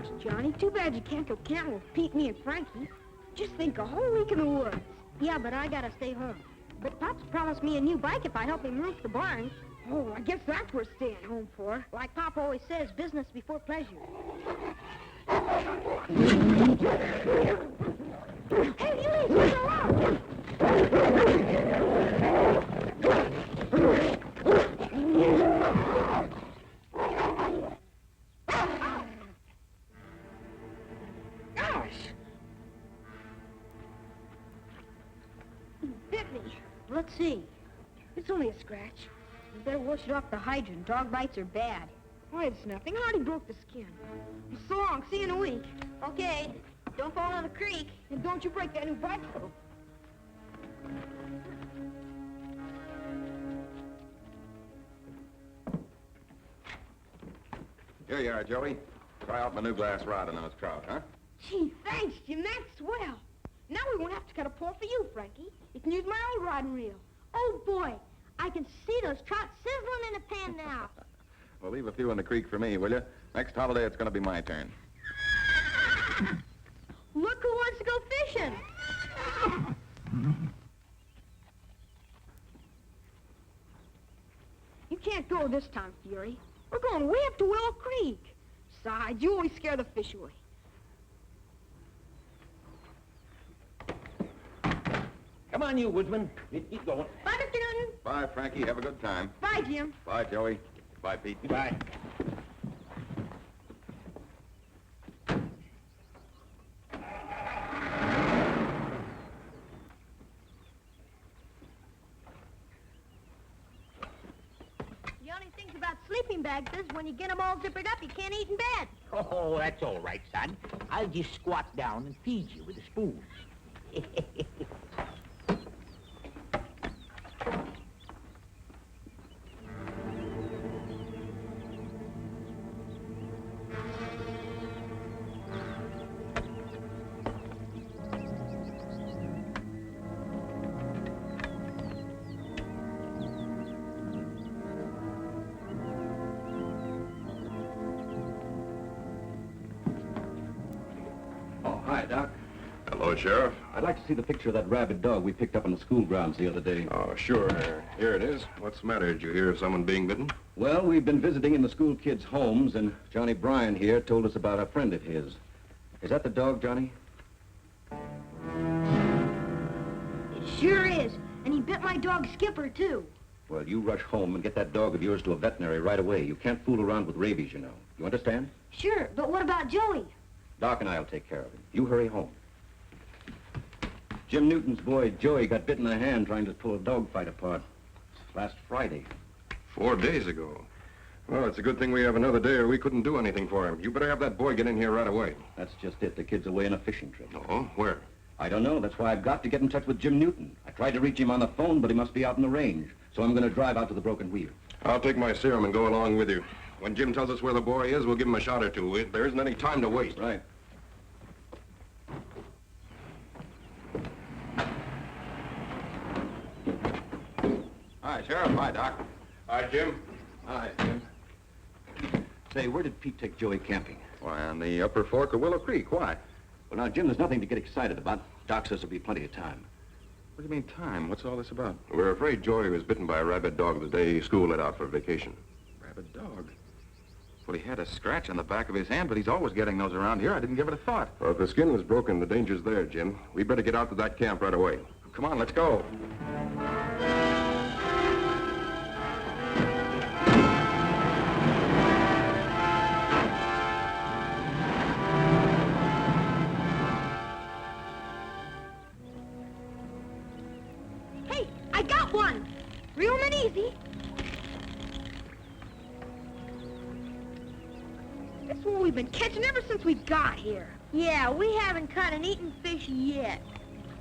Gosh, Johnny, too bad you can't go camping with Pete, me, and Frankie. Just think, a whole week in the woods. Yeah, but I gotta stay home. But Pop's promised me a new bike if I help him roof the barn. Oh, I guess that's worth staying home for. Like Pop always says, business before pleasure. Hey, you leave me alone! Gosh! Bit me. Let's see. It's only a scratch. You better wash it off the hydrant. Dog bites are bad. Why, it's nothing. I already broke the skin. So long. See you in a week. Okay. Don't fall in the creek. And don't you break that new bike, though. Here you are, Joey. Try out my new glass rod on those trout, huh? Gee, thanks, Jim. That's swell. Now we won't have to cut a pole for you, Frankie. You can use my old rod and reel. Oh, boy. I can see those trout sizzling in the pan now. Well, leave a few in the creek for me, will you? Next holiday, it's going to be my turn. Look who wants to go fishing. You can't go this time, Fury. We're going way up to Willow Creek. Besides, you always scare the fish away. Come on, you woodsman. Keep going. Bye, Mr. Newton. Bye, Frankie. Have a good time. Bye, Jim. Bye, Joey. Bye, Pete. Goodbye. The only things about sleeping bags is when you get them all zippered up, you can't eat in bed. Oh, that's all right, son. I'll just squat down and feed you with a spoon. Hi, Doc. Hello, Sheriff. I'd like to see the picture of that rabid dog we picked up on the school grounds the other day. Oh, sure. Here it is. What's the matter? Did you hear of someone being bitten? Well, we've been visiting in the school kids' homes, and Johnny Bryan here told us about a friend of his. Is that the dog, Johnny? It sure is. And he bit my dog Skipper, too. Well, you rush home and get that dog of yours to a veterinary right away. You can't fool around with rabies, you know. You understand? Sure, but what about Joey? Doc and I'll take care of him. You hurry home. Jim Newton's boy, Joey, got bit in the hand trying to pull a dog fight apart. Last Friday. 4 days ago. Well, it's a good thing we have another day or we couldn't do anything for him. You better have that boy get in here right away. That's just it. The kid's away on a fishing trip. Oh, where? I don't know. That's why I've got to get in touch with Jim Newton. I tried to reach him on the phone, but he must be out in the range. So I'm going to drive out to the Broken Wheel. I'll take my serum and go along with you. When Jim tells us where the boy is, we'll give him a shot or two. There isn't any time to waste. Right. Hi, Sheriff. Hi, Doc. Hi, Jim. Hi, Jim. Say, where did Pete take Joey camping? Why, on the upper fork of Willow Creek. Why? Well, now, Jim, there's nothing to get excited about. Doc says there'll be plenty of time. What do you mean, time? What's all this about? We're afraid Joey was bitten by a rabid dog the day school let out for vacation. Rabid dog. Well, he had a scratch on the back of his hand, but he's always getting those around here. I didn't give it a thought. Well, if the skin was broken, the danger's there, Jim. We better get out to that camp right away. Come on, let's go. Hey, I got one. Reel him in easy. That's what we've been catching ever since we got here. Yeah, we haven't caught an eating fish yet.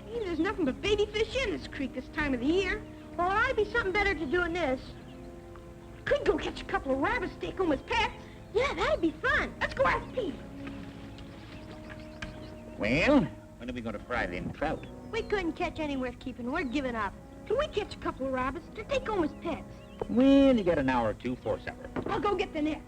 Hey, there's nothing but baby fish in this creek this time of the year. Well, there ought to be something better to do than this. Could go catch a couple of rabbits, take home as pets. Yeah, that'd be fun. Let's go ask Pete. Well, when are we going to fry them trout? We couldn't catch any worth keeping. We're giving up. Can we catch a couple of rabbits to take home as pets? Well, you got an hour or two for supper. I'll go get the net.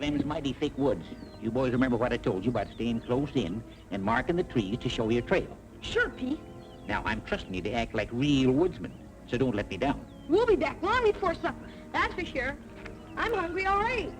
them's mighty thick woods. You boys remember what I told you about staying close in and marking the trees to show your trail. Sure, Pete. Now, I'm trusting you to act like real woodsmen, so don't let me down. We'll be back long before supper. That's for sure. I'm hungry already.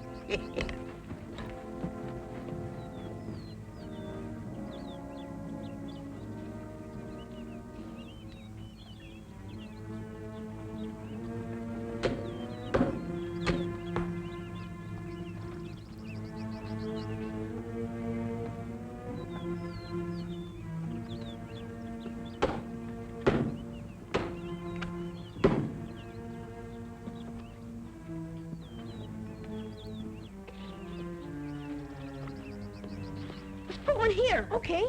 Put one here. Okay.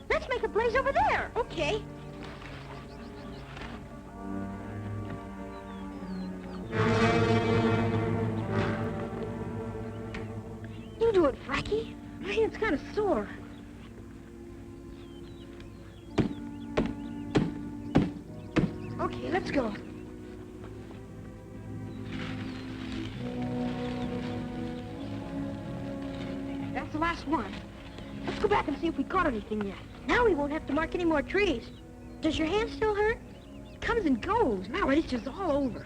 Let's make a blaze over there. Okay. You do it, Frankie. My hand's kind of sore. Okay, let's go. That's the last one. Let's go back and see if we caught anything yet. Now we won't have to mark any more trees. Does your hand still hurt? It comes and goes. Now it itches all over.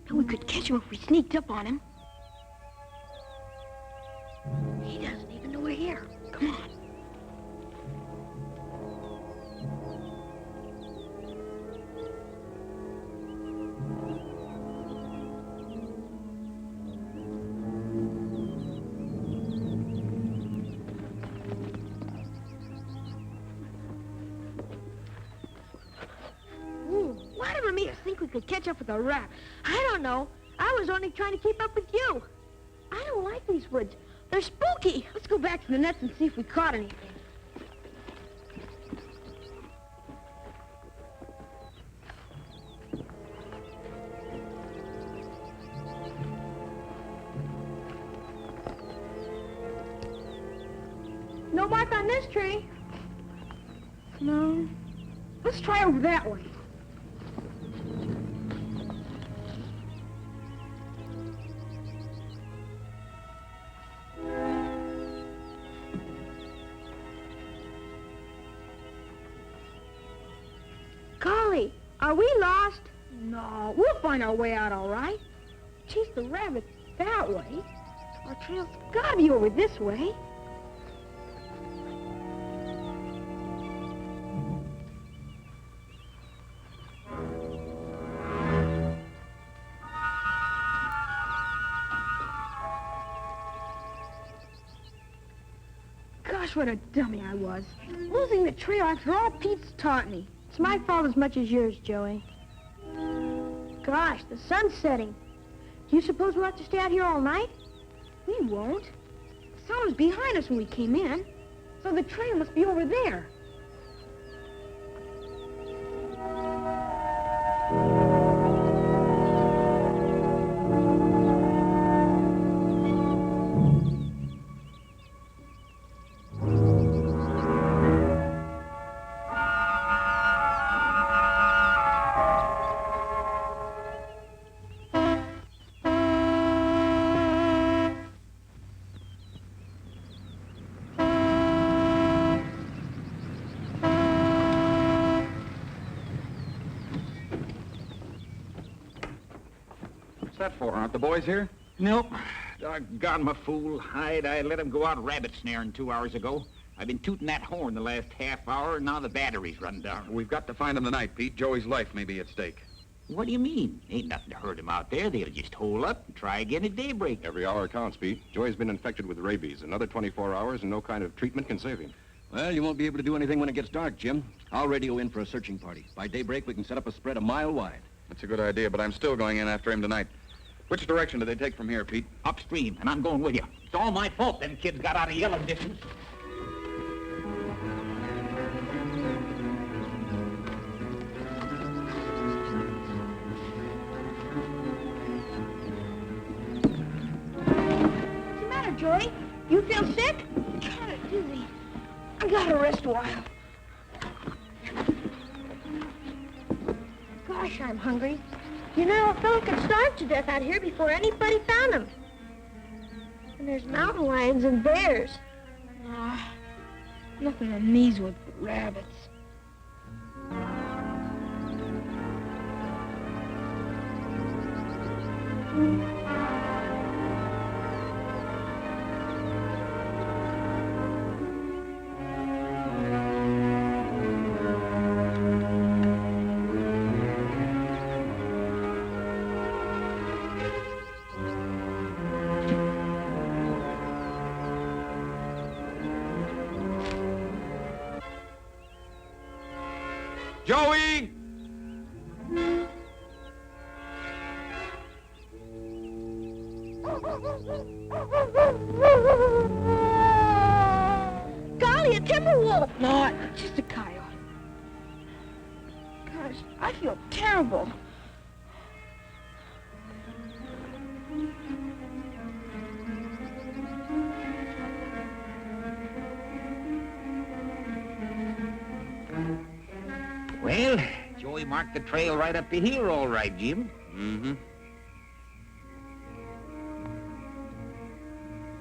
Now we could catch him if we sneaked up on him. He doesn't even know we're here. Come on. Whatever made us think we could catch up with a rat? I don't know. I was only trying to keep up with you. I don't like these woods. They're spooky. Let's go back to the nets and see if we caught anything. No mark on this tree. No. Let's try over that way. Golly, are we lost? No, we'll find our way out all right. Chase the rabbits that way. Our trail's gotta be over this way. Gosh, what a dummy I was. Losing the trail after all Pete's taught me. It's my fault as much as yours, Joey. Gosh, the sun's setting. Do you suppose we'll have to stay out here all night? We won't. The sun was behind us when we came in, so the trail must be over there. What's that for? Aren't the boys here? Nope. Doggone my fool hide. I let him go out rabbit snaring 2 hours ago. I've been tooting that horn the last half hour, and now the battery's run down. We've got to find them tonight, Pete. Joey's life may be at stake. What do you mean? Ain't nothing to hurt them out there. They'll just hole up and try again at daybreak. Every hour counts, Pete. Joey's been infected with rabies. Another 24 hours and no kind of treatment can save him. Well, you won't be able to do anything when it gets dark, Jim. I'll radio in for a searching party. By daybreak, we can set up a spread a mile wide. That's a good idea, but I'm still going in after him tonight. Which direction do they take from here, Pete? Upstream, and I'm going with you. It's all my fault them kids got out of yelling distance. What's the matter, Joey? You feel sick? Kind of dizzy. I gotta rest a while. Gosh, I'm hungry. You know, a fellow could starve to death out here before anybody found him. And there's mountain lions and bears. Ah, nothing in these woods but rabbits. Joey! Golly, a timber wolf! No, just a coyote. Gosh, I feel terrible. Well, Joey marked the trail right up to here, all right, Jim. Mm-hmm.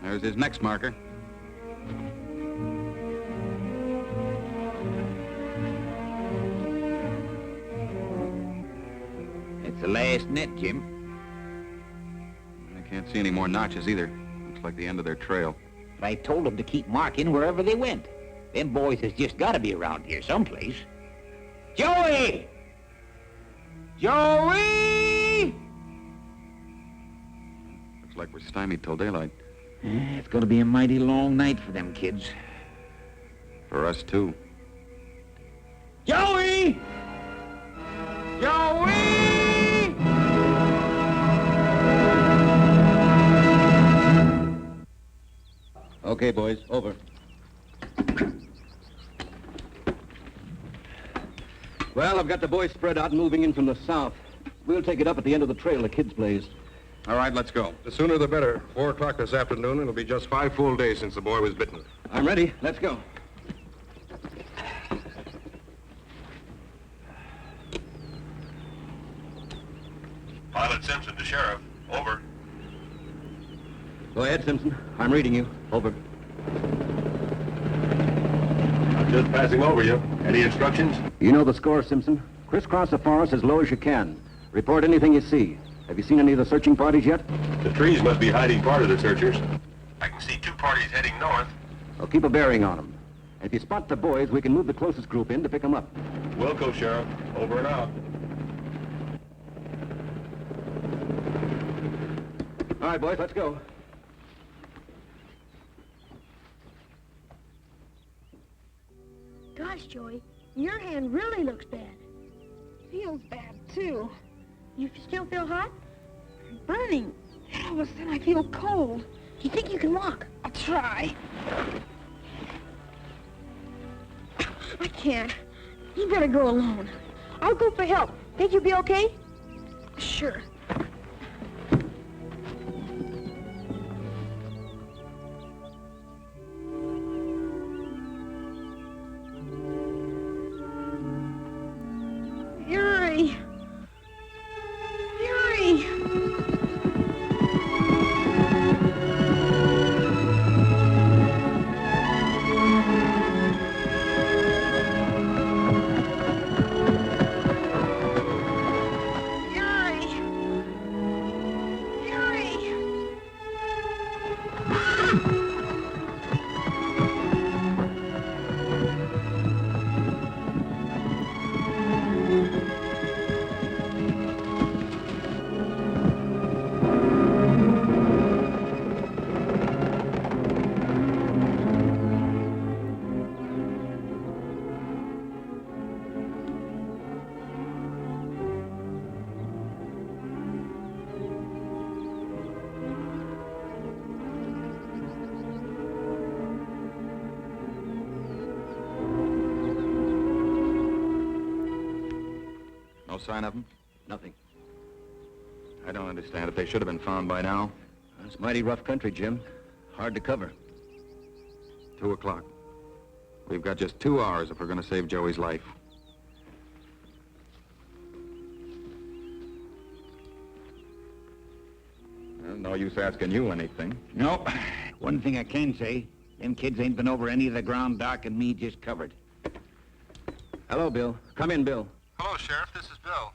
There's his next marker. It's the last net, Jim. I can't see any more notches either. Looks like the end of their trail. But I told them to keep marking wherever they went. Them boys has just got to be around here someplace. Joey! Joey! Looks like we're stymied till daylight. It's going to be a mighty long night for them kids. For us, too. Joey! Joey! Okay, boys, over. Well, I've got the boys spread out and moving in from the south. We'll take it up at the end of the trail the kids blazed. All right, let's go. The sooner the better. 4 o'clock this afternoon, it'll be just 5 full days since the boy was bitten. I'm ready. Let's go. Pilot Simpson to Sheriff. Over. Go ahead, Simpson. I'm reading you. Over. I'm just passing over you. Any instructions? You know the score, Simpson. Crisscross the forest as low as you can. Report anything you see. Have you seen any of the searching parties yet? The trees must be hiding part of the searchers. I can see 2 parties heading north. Well, keep a bearing on them. And if you spot the boys, we can move the closest group in to pick them up. Wilco, Sheriff. Over and out. All right, boys, let's go. Gosh, Joey, your hand really looks bad. Feels bad, too. You still feel hot? I'm burning. And all of a sudden, I feel cold. Do you think you can walk? I'll try. I can't. You better go alone. I'll go for help. Think you'll be okay? Sure. Fury! Fury! Fury! sign of them? Nothing. I don't understand it. They should have been found by now. It's mighty rough country, Jim. Hard to cover. 2 o'clock. We've got just 2 hours if we're going to save Joey's life. Well, no use asking you anything. No. One thing I can say, them kids ain't been over any of the ground Doc and me just covered. Hello, Bill. Come in, Bill. Hello, Sheriff. This is Bill.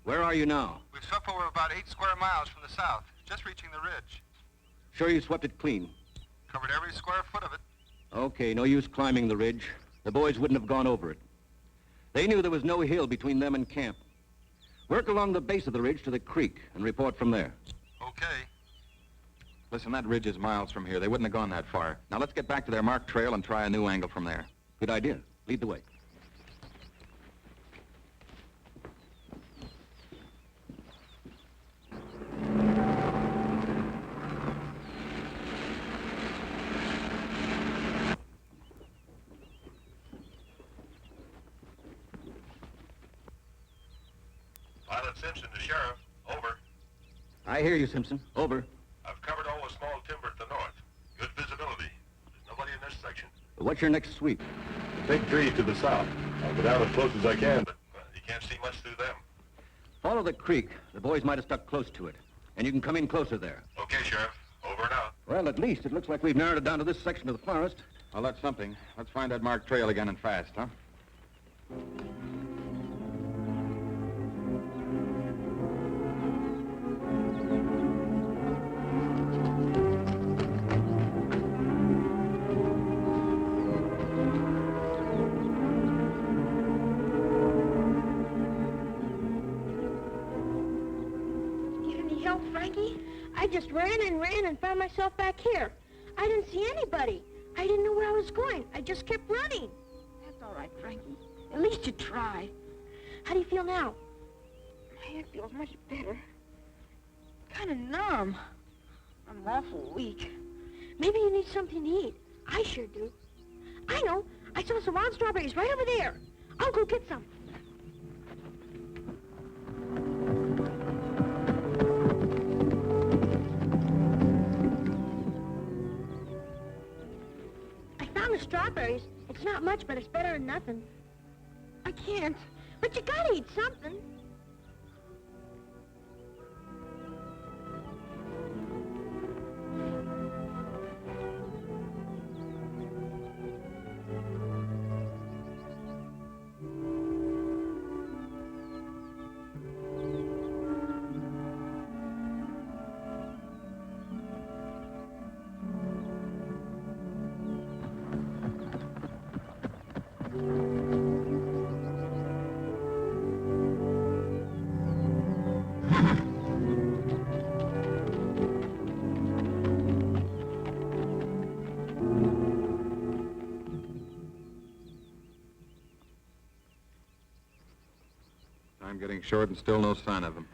Where are you now? We've swept over about 8 square miles from the south, just reaching the ridge. Sure you swept it clean? Covered every square foot of it. Okay, no use climbing the ridge. The boys wouldn't have gone over it. They knew there was no hill between them and camp. Work along the base of the ridge to the creek and report from there. Okay. Listen, that ridge is miles from here. They wouldn't have gone that far. Now let's get back to their marked trail and try a new angle from there. Good idea. Lead the way. Pilot Simpson to Sheriff. Over. I hear you, Simpson. Over. I've covered all the small timber to the north. Good visibility. There's nobody in this section. What's your next sweep? Big trees to the south. I'll go down as close as I can, but you can't see much through them. Follow the creek. The boys might have stuck close to it. And you can come in closer there. Okay, Sheriff. Over and out. Well, at least it looks like we've narrowed it down to this section of the forest. Well, that's something. Let's find that marked trail again and fast, huh? Need any help, Frankie? I just ran and found myself back here. I didn't see anybody. I didn't know where I was going. I just kept running. That's all right, Frankie. At least you tried. How do you feel now? My head feels much better. Kind of numb. I'm awful weak. Maybe you need something to eat. I sure do. I know. I saw some wild strawberries right over there. I'll go get some. I found the strawberries. It's not much, but it's better than nothing. I can't. But you gotta eat something. Time getting short and still no sign of him.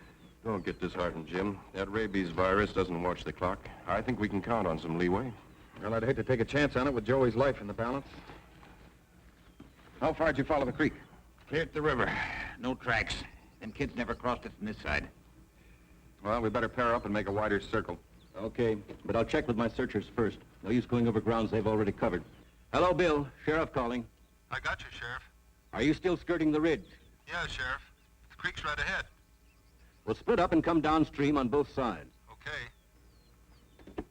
Don't get disheartened, Jim. That rabies virus doesn't watch the clock. I think we can count on some leeway. Well, I'd hate to take a chance on it with Joey's life in the balance. How far'd you follow the creek? Clear to the river. No tracks. Them kids never crossed it from this side. Well, we better pair up and make a wider circle. Okay, but I'll check with my searchers first. No use going over grounds they've already covered. Hello, Bill. Sheriff calling. I got you, Sheriff. Are you still skirting the ridge? Yeah, Sheriff. The creek's right ahead. We'll split up and come downstream on both sides. Okay.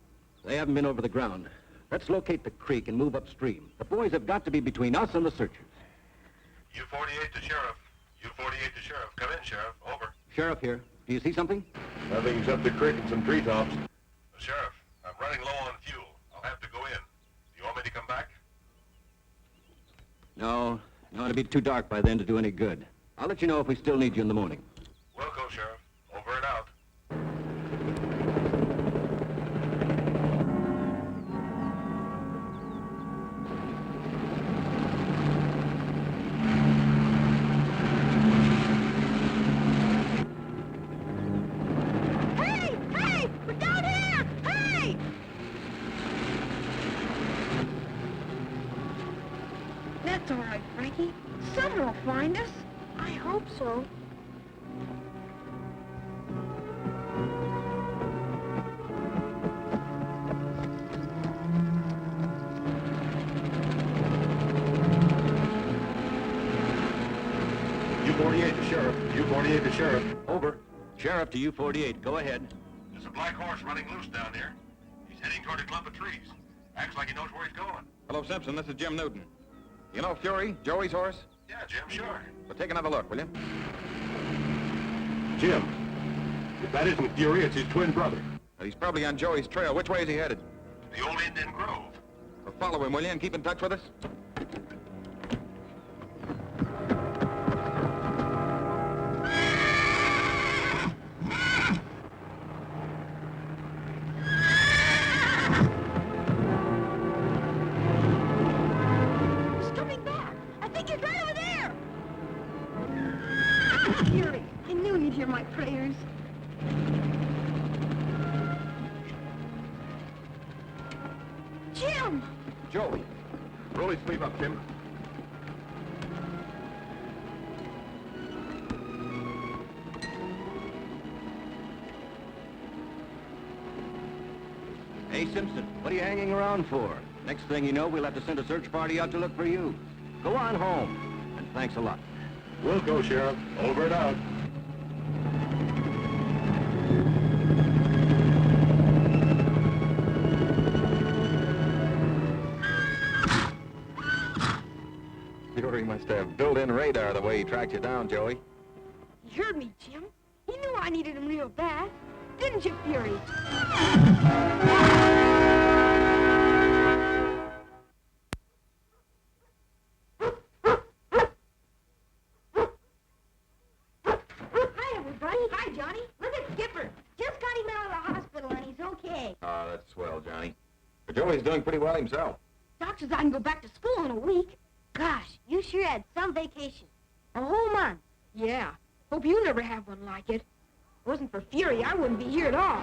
They haven't been over the ground. Let's locate the creek and move upstream. The boys have got to be between us and the searchers. U-48 to Sheriff. U-48 to Sheriff. Come in, Sheriff. Over. Sheriff here. Do you see something? Nothing except the creek and some treetops. Sheriff, I'm running low on fuel. I'll have to go in. Do you want me to come back? No. It'll be too dark by then to do any good. I'll let you know if we still need you in the morning. Wilco, Sheriff. Over and out. Hey! Hey! We're down here! Hey! That's all right, Frankie. Someone will find us. I hope so. U-48 to Sheriff. U-48 to Sheriff. Over. Sheriff to U-48. Go ahead. There's a black horse running loose down here. He's heading toward a clump of trees. Acts like he knows where he's going. Hello, Simpson. This is Jim Newton. You know Fury, Joey's horse? Yeah, Jim, sure. Well, take another look, will you? Jim, if that isn't Fury, it's his twin brother. He's probably on Joey's trail. Which way is he headed? The old Indian Grove. Well, follow him, will you, and keep in touch with us? He's coming back. I think he's right over there. Fury, I knew you'd hear my prayers. Jim! Joey. Roll his sleeve up, Jim. Hey, Simpson, what are you hanging around for? Next thing you know, we'll have to send a search party out to look for you. Go on home, and thanks a lot. We'll go, Sheriff. Over and out. Fury must have built-in radar the way he tracked you down, Joey. He heard me, Jim. He knew I needed him real bad. Didn't you, Fury? Hi, everybody. Hi, Johnny. Look at Skipper. Just got him out of the hospital, and he's okay. Ah, that's swell, Johnny. But Joey's doing pretty well himself. Doctor said I can go back to school in a week. Gosh, you sure had some vacation. A whole month. Yeah. Hope you never have one like it. If it wasn't for Fury, I wouldn't be here at all.